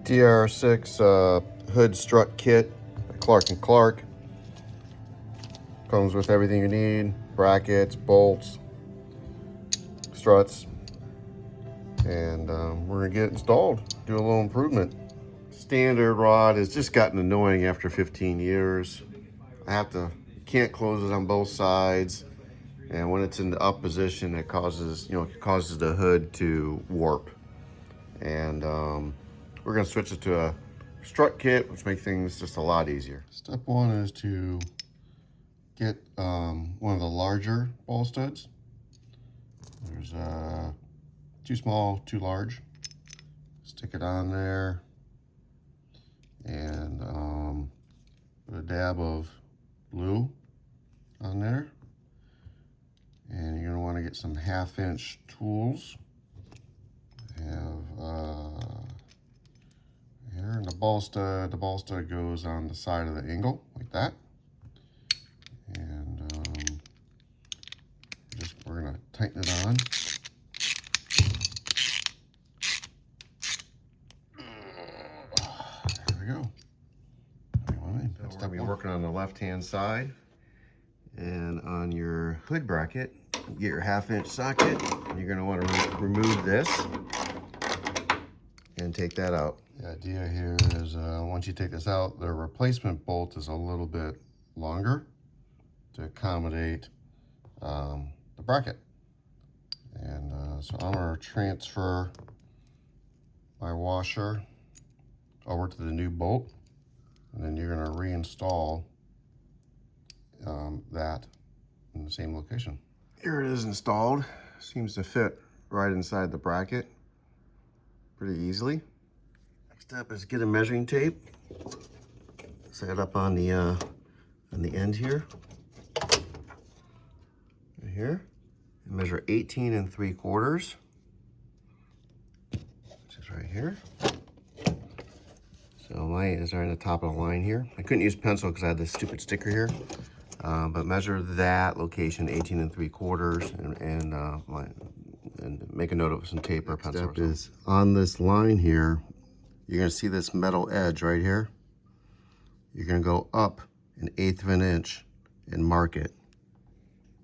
DR6 hood strut kit by Clark & Clark. Comes with everything you need: brackets, bolts, struts, and we're gonna get it installed, do a little improvement. Standard rod has just gotten annoying after 15 years. Can't close it on both sides, and when it's in the up position, it causes the hood to warp. And we're gonna switch it to a strut kit, which makes things just a lot easier. Step one is to get one of the larger ball studs. There's too small, too large. Stick it on there, and put a dab of glue on there. And you're gonna want to get some 1/2-inch tools. Here, and the ball stud goes on the side of the angle like that. And we're gonna tighten it on. There we go. We're gonna be working on the left-hand side, and on your hood bracket, get your 1/2-inch socket. And you're gonna want to remove this and take that out. The idea here is once you take this out, the replacement bolt is a little bit longer to accommodate the bracket. And so I'm going to transfer my washer over to the new bolt, and then you're going to reinstall that in the same location. Here it is installed. Seems to fit right inside the bracket pretty easily. Next up is get a measuring tape. Set it up on the end here. Right here. And measure 18 3/4, which is right here. So mine is right on the top of the line here. I couldn't use pencil because I had this stupid sticker here. But measure that location 18 3/4 and make a note of some tape or pencil. Next step is on this line here. You're going to see this metal edge right here. You're going to go up 1/8 of an inch and mark it.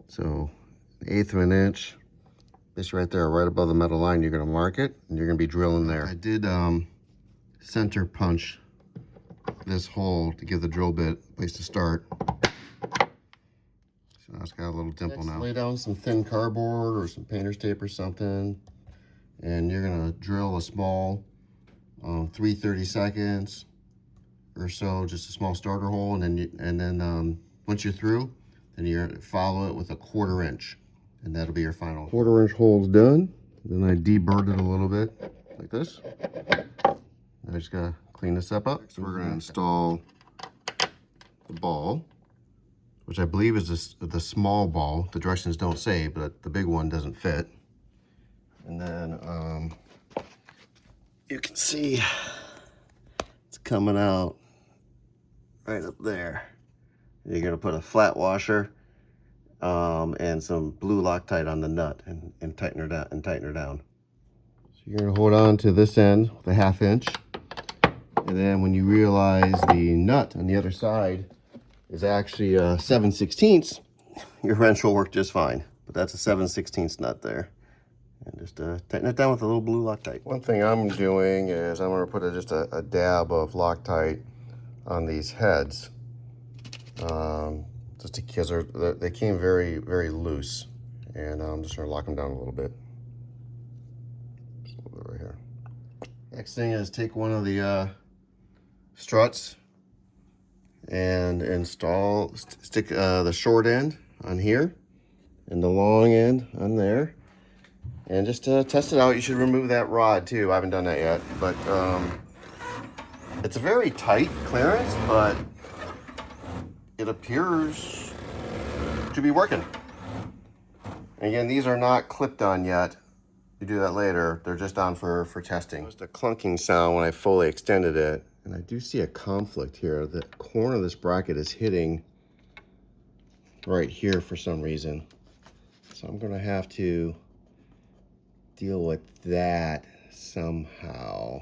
So 1/8 of an inch, this right there, right above the metal line, you're going to mark it, and you're going to be drilling there. I did center punch this hole to give the drill bit a place to start. So now it's got a little dimple now. Lay down some thin cardboard or some painter's tape or something, and you're going to drill a small 3/32 or so, just a small starter hole, and then once you're through, then you follow it with a 1/4 inch, and that'll be your final. 1/4 inch hole's done. Then I deburred it a little bit like this. I just gotta clean this up. So we're gonna install the ball, which I believe is the small ball. The directions don't say, but the big one doesn't fit. And then you can see it's coming out right up there. You're gonna put a flat washer and some blue Loctite on the nut and tighten her down. So you're gonna hold on to this end with a 1/2 inch, and then when you realize the nut on the other side is actually 7/16, your wrench will work just fine. But that's a 7/16 nut there. And just tighten it down with a little blue Loctite. One thing I'm doing is I'm going to put just a dab of Loctite on these heads, just because they came very, very loose, and I'm just going to lock them down a little bit. Just a little bit right here. Next thing is take one of the struts and stick the short end on here and the long end on there. And just to test it out, you should remove that rod too. I haven't done that yet, but it's a very tight clearance, but it appears to be working. And again, these are not clipped on yet. You do that later. They're just on for testing. Just a clunking sound when I fully extended it. And I do see a conflict here. The corner of this bracket is hitting right here for some reason. So I'm gonna have to deal with that somehow.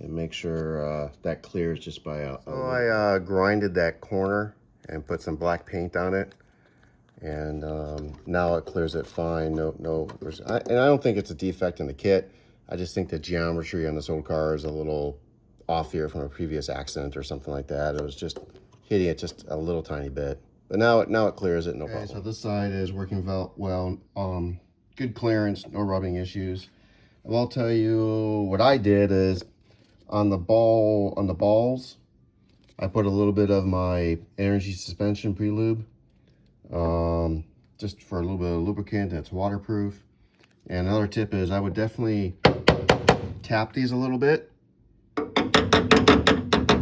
and make sure that clears just by so I grinded that corner and put some black paint on it, and now it clears it fine. And I don't think it's a defect in the kit. I just think the geometry on this old car is a little off here from a previous accident or something like that. It was just hitting it just a little tiny bit, but now it clears it, no problem. So this side is working well. Good clearance, no rubbing issues. I'll tell you what I did is on the balls, I put a little bit of my energy suspension pre-lube, just for a little bit of lubricant. That's waterproof. And another tip is I would definitely tap these a little bit.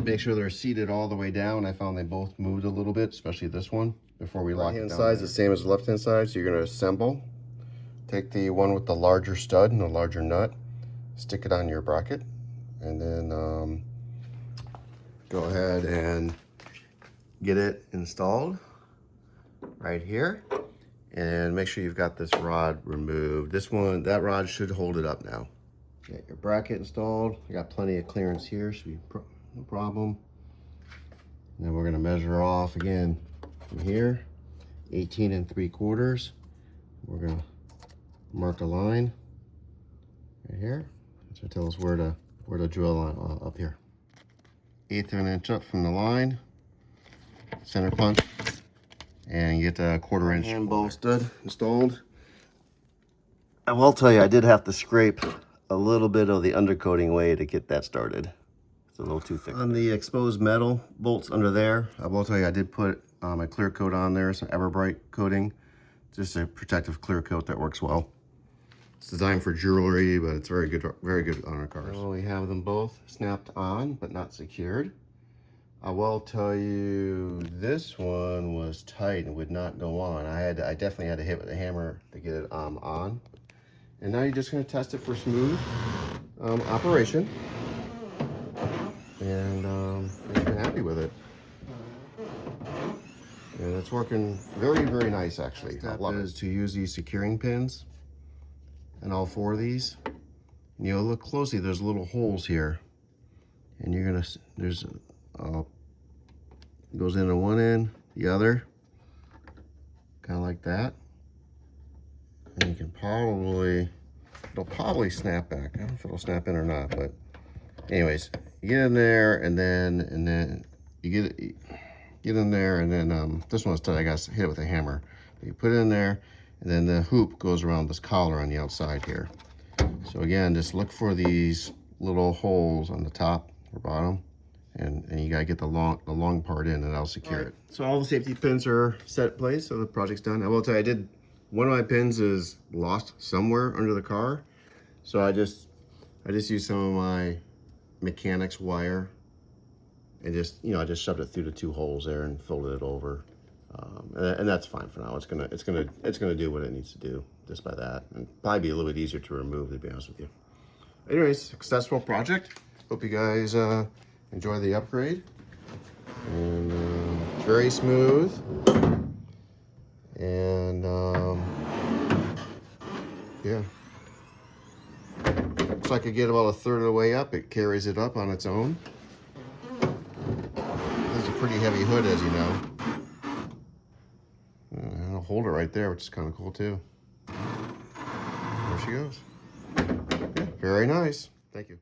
Make sure they're seated all the way down. I found they both moved a little bit, especially this one, before we lock it down. Right-hand side is the same as the left-hand side, so you're going to assemble. Take the one with the larger stud and the larger nut, stick it on your bracket, and then go ahead and get it installed right here. And make sure you've got this rod removed. That rod should hold it up now. Get your bracket installed. I got plenty of clearance here, should be no problem. And then we're going to measure off again from here, 18 3/4. We're going to mark a line right here, which will tell us where to drill on up here. 1/8 of an inch up from the line, center punch, and you get the 1/4 inch hand ball stud installed. I will tell you, I did have to scrape a little bit of the undercoating away to get that started. It's a little too thick. On the exposed metal bolts under there, I will tell you, I did put a clear coat on there, some Everbright coating, just a protective clear coat that works well. It's designed for jewelry, but it's very good on our cars. So we have them both snapped on, but not secured. I will tell you, this one was tight and would not go on. I definitely had to hit with a hammer to get it on. And now you're just going to test it for smooth operation, and make sure you're happy with it. And it's working very nice, actually. Step is to use these securing pins and all 4 of these. And you'll look closely, there's little holes here, and you're gonna, goes into one end, the other, kind of like that. And you can it'll probably snap back. I don't know if it'll snap in or not, but anyways, you get in there, and then you get in there, and then this one's tight. I got to hit it with a hammer. You put it in there, and then the hoop goes around this collar on the outside here. So again, just look for these little holes on the top or bottom, and you gotta get the long part in, and that'll secure it. So all the safety pins are set in place, so the project's done. I will tell you, one of my pins is lost somewhere under the car, so I just used some of my mechanics wire and just shoved it through the 2 holes there and folded it over, and that's fine for now. It's gonna do what it needs to do just by that, and probably be a little bit easier to remove, to be honest with you. Anyways, successful project. Hope you guys enjoy the upgrade, and very smooth, and yeah, looks like I get about 1/3 of the way up. It carries it up on its own. This is a pretty heavy hood, as you know, and I'll hold it right there, which is kind of cool too. There she goes. Yeah, very nice. Thank you.